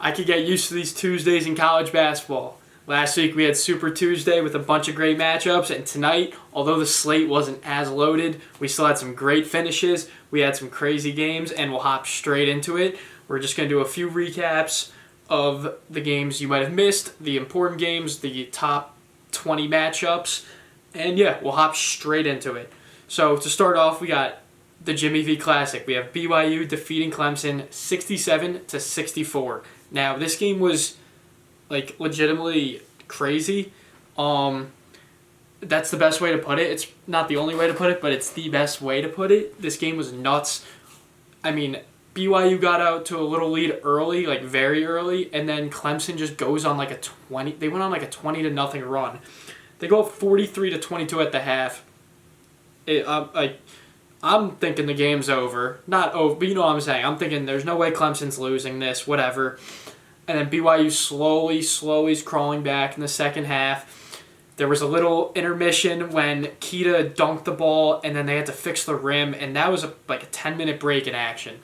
I could get used to these Tuesdays in college basketball. Last week we had Super Tuesday with a bunch of great matchups, and tonight, although the slate wasn't as loaded, we still had some great finishes. We had some crazy games, and we'll hop straight into it. We're just going to do a few recaps of the games you might have missed, the important games, the top 20 matchups, and yeah, we'll hop straight into it. So to start off, we got the Jimmy V Classic. We have BYU defeating Clemson 67-64. Now, this game was legitimately crazy. That's the best way to put it. It's not the only way to put it, but it's the best way to put it. This game was nuts. I mean, BYU got out to a little lead early, very early, and then Clemson just goes on they went on a 20-0 run. They go up 43-22 at the half. I'm thinking the game's over. Not over, but you know what I'm saying. I'm thinking there's no way Clemson's losing this, whatever. And then BYU slowly is crawling back in the second half. There was a little intermission when Keita dunked the ball, and then they had to fix the rim, and that was a 10-minute break in action.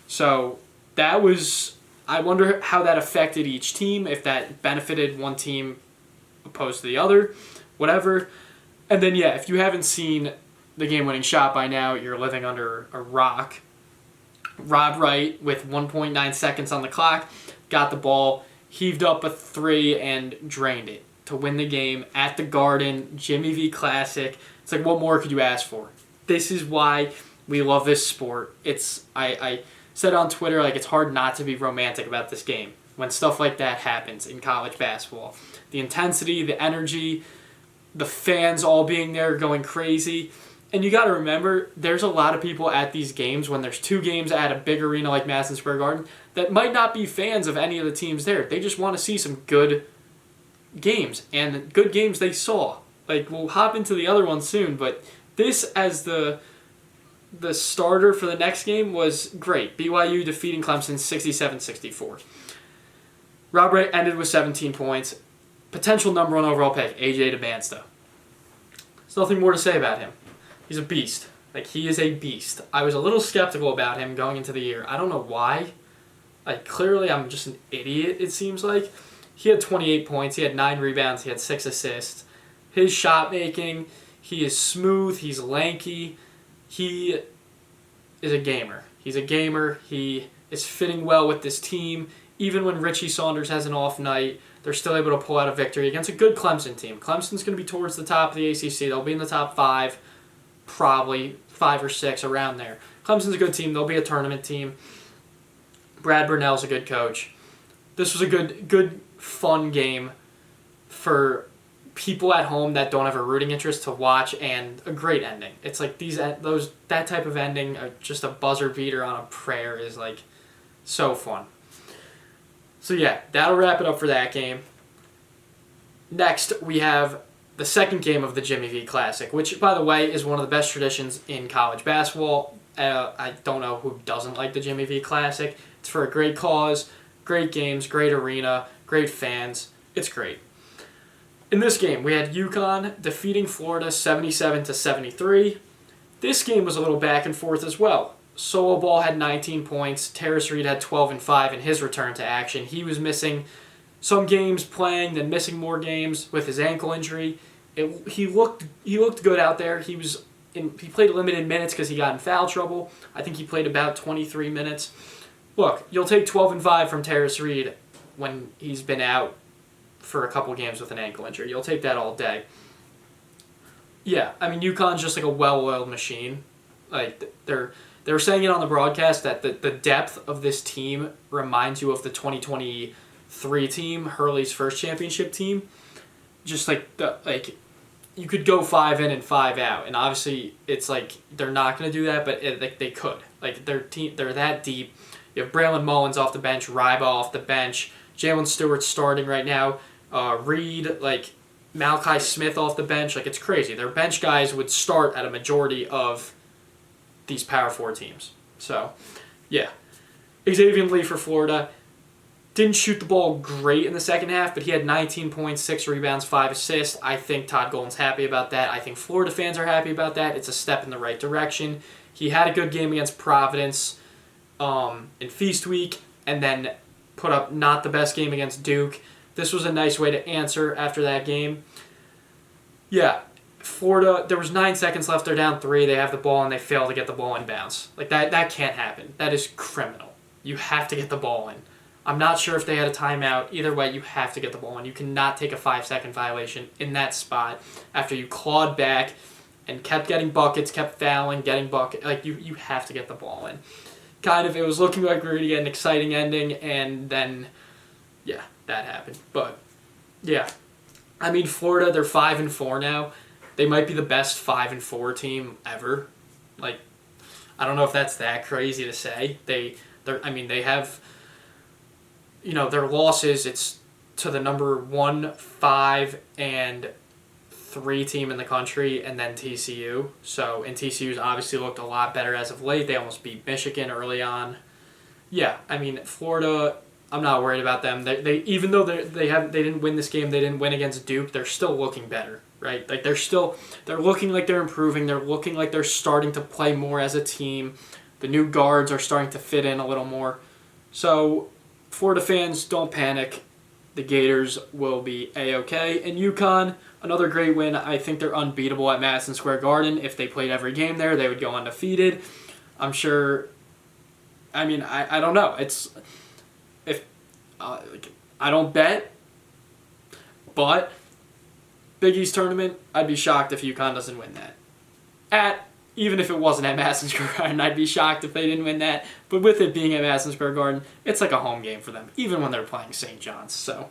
So that was, I wonder how that affected each team, if that benefited one team opposed to the other, whatever. And then, yeah, if you haven't seen the game-winning shot by now, you're living under a rock. Rob Wright, with 1.9 seconds on the clock, got the ball, heaved up a three, and drained it to win the game at the Garden. Jimmy V Classic. It's what more could you ask for? This is why we love this sport. I said on Twitter, it's hard not to be romantic about this game when stuff like that happens in college basketball. The intensity, the energy, the fans all being there going crazy. And you got to remember, there's a lot of people at these games when there's two games at a big arena like Madison Square Garden that might not be fans of any of the teams there. They just want to see some good games, and good games they saw. We'll hop into the other one soon, but this as the starter for the next game was great. BYU defeating Clemson 67-64. Rob Wright ended with 17 points. Potential number one overall pick, AJ DeBansta. There's nothing more to say about him. He's a beast. He is a beast. I was a little skeptical about him going into the year. I don't know why. Clearly I'm just an idiot, it seems like. He had 28 points. He had 9 rebounds. He had 6 assists. His shot making, he is smooth. He's lanky. He is a gamer. He's a gamer. He is fitting well with this team. Even when Richie Saunders has an off night, they're still able to pull out a victory against a good Clemson team. Clemson's going to be towards the top of the ACC. They'll be in the top 5. Probably 5 or 6 around there. Clemson's a good team. They'll be a tournament team. Brad Burnell's a good coach. This was a good, fun game for people at home that don't have a rooting interest to watch, and a great ending. It's that type of ending, just a buzzer beater on a prayer is so fun. So yeah, that'll wrap it up for that game. Next, we have the second game of the Jimmy V Classic, which, by the way, is one of the best traditions in college basketball. I don't know who doesn't like the Jimmy V Classic. It's for a great cause, great games, great arena, great fans. It's great. In this game, we had Uconn defeating Florida 77-73. This game was a little back and forth as well. Solo Ball had 19 points. Terrace Reed had 12 and 5 in his return to action. He was missing some games playing, then missing more games with his ankle injury. He looked good out there. He played limited minutes because he got in foul trouble. I think he played about 23 minutes. Look, you'll take 12 and 5 from Terrace Reed when he's been out for a couple games with an ankle injury. You'll take that all day. Yeah, I mean, UConn's just a well-oiled machine. They were saying it on the broadcast that the depth of this team reminds you of the 2023 team, Hurley's first championship team. Just you could go 5 in and 5 out, and obviously it's they're not going to do that, but they could. They're that deep. You have Braylon Mullins off the bench, Ryba off the bench, Jalen Stewart's starting right now, Reed, Malachi Smith off the bench. It's crazy. Their bench guys would start at a majority of these Power 4 teams. So, yeah. Xavier Lee for Florida didn't shoot the ball great in the second half, but he had 19 points, 6 rebounds, 5 assists. I think Todd Golden's happy about that. I think Florida fans are happy about that. It's a step in the right direction. He had a good game against Providence in Feast Week, and then put up not the best game against Duke. This was a nice way to answer after that game. Yeah, Florida, there was 9 seconds left. They're down 3. They have the ball, and they fail to get the ball in bounds. Like, that can't happen. That is criminal. You have to get the ball in. I'm not sure if they had a timeout. Either way, you have to get the ball in. You cannot take a 5-second violation in that spot after you clawed back and kept getting buckets, kept fouling, getting buckets. Like, you have to get the ball in. Kind of, it was looking like we were going to get an exciting ending, and then, yeah, that happened. But, yeah. I mean, Florida, they're 5-4 now. They might be the best 5-4 team ever. Like, I don't know if that's that crazy to say. They have, their losses, it's to the number 1, 5, and 3 team in the country, and then TCU. So, and TCU's obviously looked a lot better as of late. They almost beat Michigan early on. Yeah, I mean, Florida, I'm not worried about them. They even though they didn't win this game, they didn't win against Duke. They're still looking better, right? Like they're looking like they're improving. They're looking like they're starting to play more as a team. The new guards are starting to fit in a little more. So, Florida fans, don't panic. The Gators will be A-okay. And Uconn, another great win. I think they're unbeatable at Madison Square Garden. If they played every game there, they would go undefeated. I'm sure. I mean, I don't know. I don't bet, but Big East tournament, I'd be shocked if UConn doesn't win that. Even if it wasn't at Madison Square Garden, I'd be shocked if they didn't win that. But with it being at Madison Square Garden, it's like a home game for them, even when they're playing St. John's. So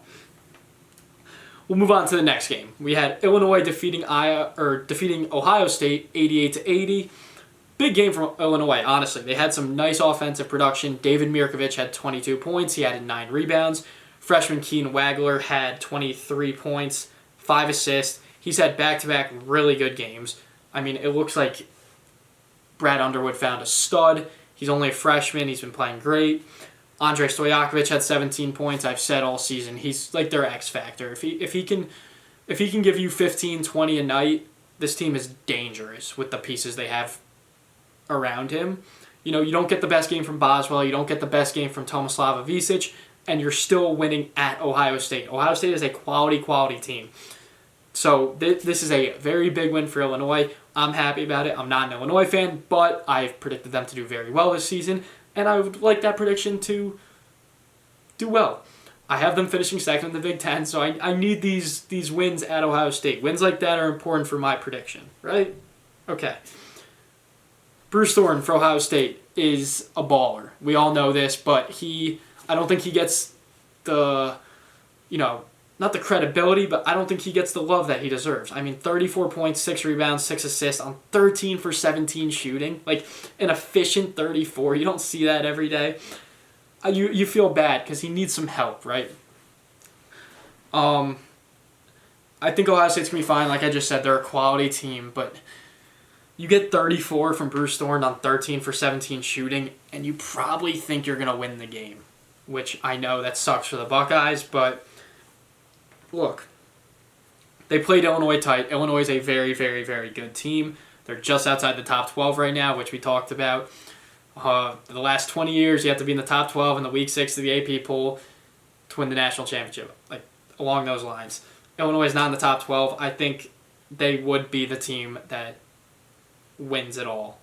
we'll move on to the next game. We had Illinois defeating Ohio State 88-80. Big game from Illinois, honestly. They had some nice offensive production. David Mirkovich had 22 points. He had 9 rebounds. Freshman Keen Wagler had 23 points, 5 assists. He's had back-to-back really good games. I mean, it looks like Brad Underwood found a stud. He's only a freshman. He's been playing great. Andrei Stojakovic had 17 points. I've said all season he's like their X factor. If he can give you 15, 20 a night, this team is dangerous with the pieces they have around him. You don't get the best game from Boswell. You don't get the best game from Tomislava Visic, and you're still winning at Ohio State. Ohio State is a quality team. So this is a very big win for Illinois. I'm happy about it. I'm not an Illinois fan, but I've predicted them to do very well this season, and I would like that prediction to do well. I have them finishing second in the Big Ten, so I need these wins at Ohio State. Wins like that are important for my prediction, right? Okay. Bruce Thornton for Ohio State is a baller. We all know this, but I don't think he gets the, not the credibility, but I don't think he gets the love that he deserves. I mean, 34 points, 6 rebounds, 6 assists on 13 for 17 shooting. Like, an efficient 34. You don't see that every day. You feel bad because he needs some help, right? I think Ohio State's going to be fine. Like I just said, they're a quality team, but you get 34 from Bruce Thornton on 13 for 17 shooting, and you probably think you're going to win the game, which I know that sucks for the Buckeyes, but look, they played Illinois tight. Illinois is a very, very, very good team. They're just outside the top 12 right now, which we talked about. The last 20 years, you have to be in the top 12 in the Week 6 of the AP poll to win the national championship, like along those lines. Illinois is not in the top 12. I think they would be the team that wins it all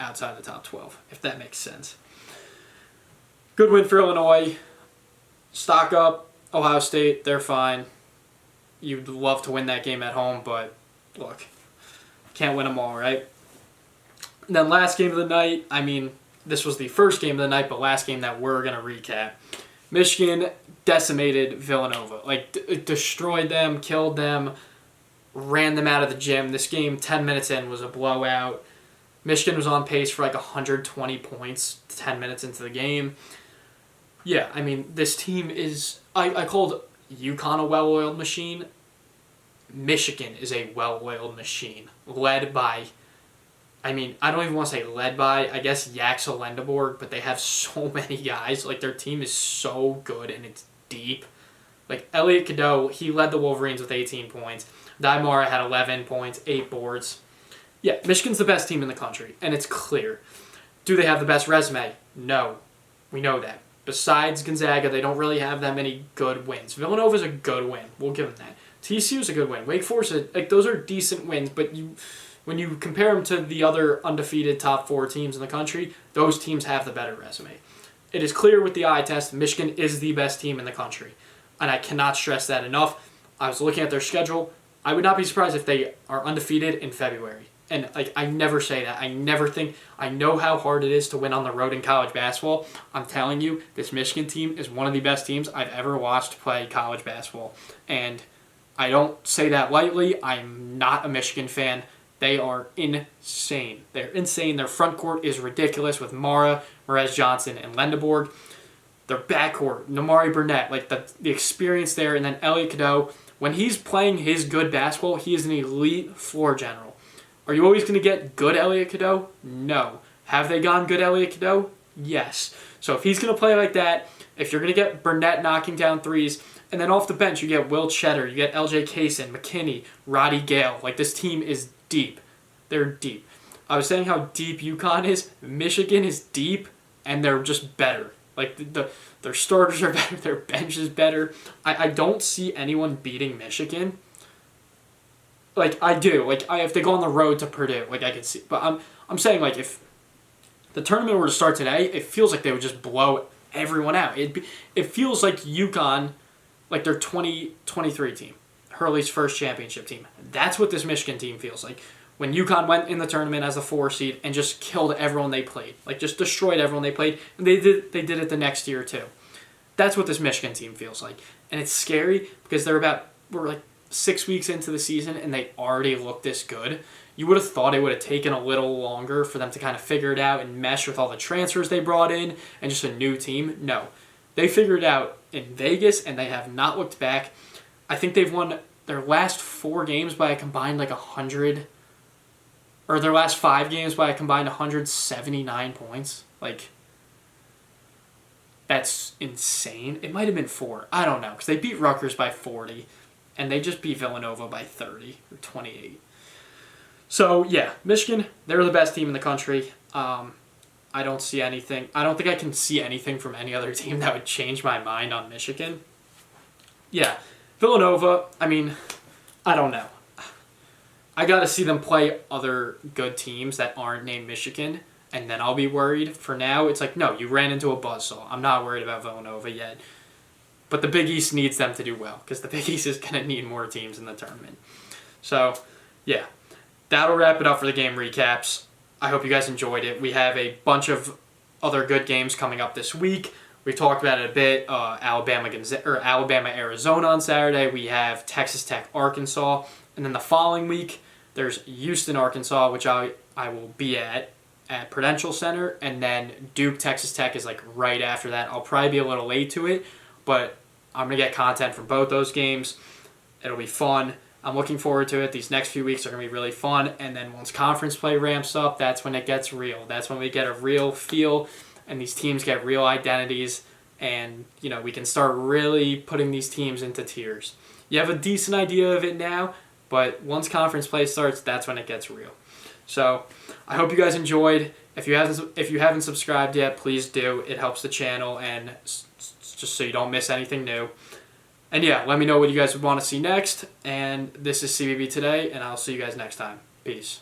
outside the top 12, if that makes sense. Good win for Illinois. Stock up. Ohio State, they're fine. You'd love to win that game at home, but look, can't win them all, right? And then last game of the night, I mean, this was the first game of the night, but last game that we're going to recap. Michigan decimated Villanova. Like, destroyed them, killed them, ran them out of the gym. This game, 10 minutes in, was a blowout. Michigan was on pace for like 120 points 10 minutes into the game. Yeah, I mean, this team is... I called UConn a well-oiled machine. Michigan is a well-oiled machine. Led by... I mean, I don't even want to say led by, I guess, Yaxel Lendeborg, but they have so many guys. Like, their team is so good, and it's deep. Like, Elliot Cadeau, he led the Wolverines with 18 points. Daimara had 11 points, 8 boards. Yeah, Michigan's the best team in the country, and it's clear. Do they have the best resume? No. We know that. Besides Gonzaga, they don't really have that many good wins. Villanova's a good win. We'll give them that. TCU's a good win. Wake Forest, those are decent wins, but when you compare them to the other undefeated top 4 teams in the country, those teams have the better resume. It is clear with the eye test, Michigan is the best team in the country, and I cannot stress that enough. I was looking at their schedule. I would not be surprised if they are undefeated in February. And I never say that. I never think. I know how hard it is to win on the road in college basketball. I'm telling you, this Michigan team is one of the best teams I've ever watched play college basketball. And I don't say that lightly. I'm not a Michigan fan. They are insane. They're insane. Their front court is ridiculous with Mara, Merez Johnson, and Lendeborg. Their backcourt, Namari Burnett, the experience there, and then Elliot Cadeau. When he's playing his good basketball, he is an elite floor general. Are you always going to get good Elliot Cadeau? No. Have they gone good Elliot Cadeau? Yes. So if he's going to play like that, if you're going to get Burnett knocking down threes, and then off the bench you get Will Cheddar, you get LJ Kaysen, McKinney, Roddy Gale. This team is deep. They're deep. I was saying how deep Uconn is. Michigan is deep, and they're just better. Their starters are better. Their bench is better. I don't see anyone beating Michigan. I do. If they go on the road to Purdue, I can see. But I'm saying, if the tournament were to start today, it feels like they would just blow everyone out. It feels like Uconn, their 2023 team, Hurley's first championship team. That's what this Michigan team feels like. When Uconn went in the tournament as a 4 seed and just killed everyone they played. Just destroyed everyone they played. And they did it the next year, too. That's what this Michigan team feels like. And it's scary because we're 6 weeks into the season and they already look this good. You would have thought it would have taken a little longer for them to kind of figure it out and mesh with all the transfers they brought in and just a new team. No. They figured it out in Vegas and they have not looked back. I think they've won their last 4 games by a combined 100, or their last 5 games by a combined 179 points. That's insane. It might have been 4. I don't know, because they beat Rutgers by 40. And they just beat Villanova by 30 or 28. So, yeah, Michigan, they're the best team in the country. I don't see anything. I don't think I can see anything from any other team that would change my mind on Michigan. Yeah, Villanova, I don't know. I got to see them play other good teams that aren't named Michigan, and then I'll be worried. For now, it's no, you ran into a buzzsaw. I'm not worried about Villanova yet. But the Big East needs them to do well because the Big East is going to need more teams in the tournament. So, yeah, that'll wrap it up for the game recaps. I hope you guys enjoyed it. We have a bunch of other good games coming up this week. We talked about it a bit. Alabama, Arizona on Saturday. We have Texas Tech, Arkansas. And then the following week, there's Houston, Arkansas, which I will be at Prudential Center. And then Duke, Texas Tech is right after that. I'll probably be a little late to it. But I'm going to get content from both those games. It'll be fun. I'm looking forward to it. These next few weeks are going to be really fun. And then once conference play ramps up, that's when it gets real. That's when we get a real feel and these teams get real identities. And, we can start really putting these teams into tiers. You have a decent idea of it now, but once conference play starts, that's when it gets real. So I hope you guys enjoyed. If you haven't subscribed yet, please do. It helps the channel and just so you don't miss anything new. And yeah, let me know what you guys would want to see next. And this is CBB Today, and I'll see you guys next time. Peace.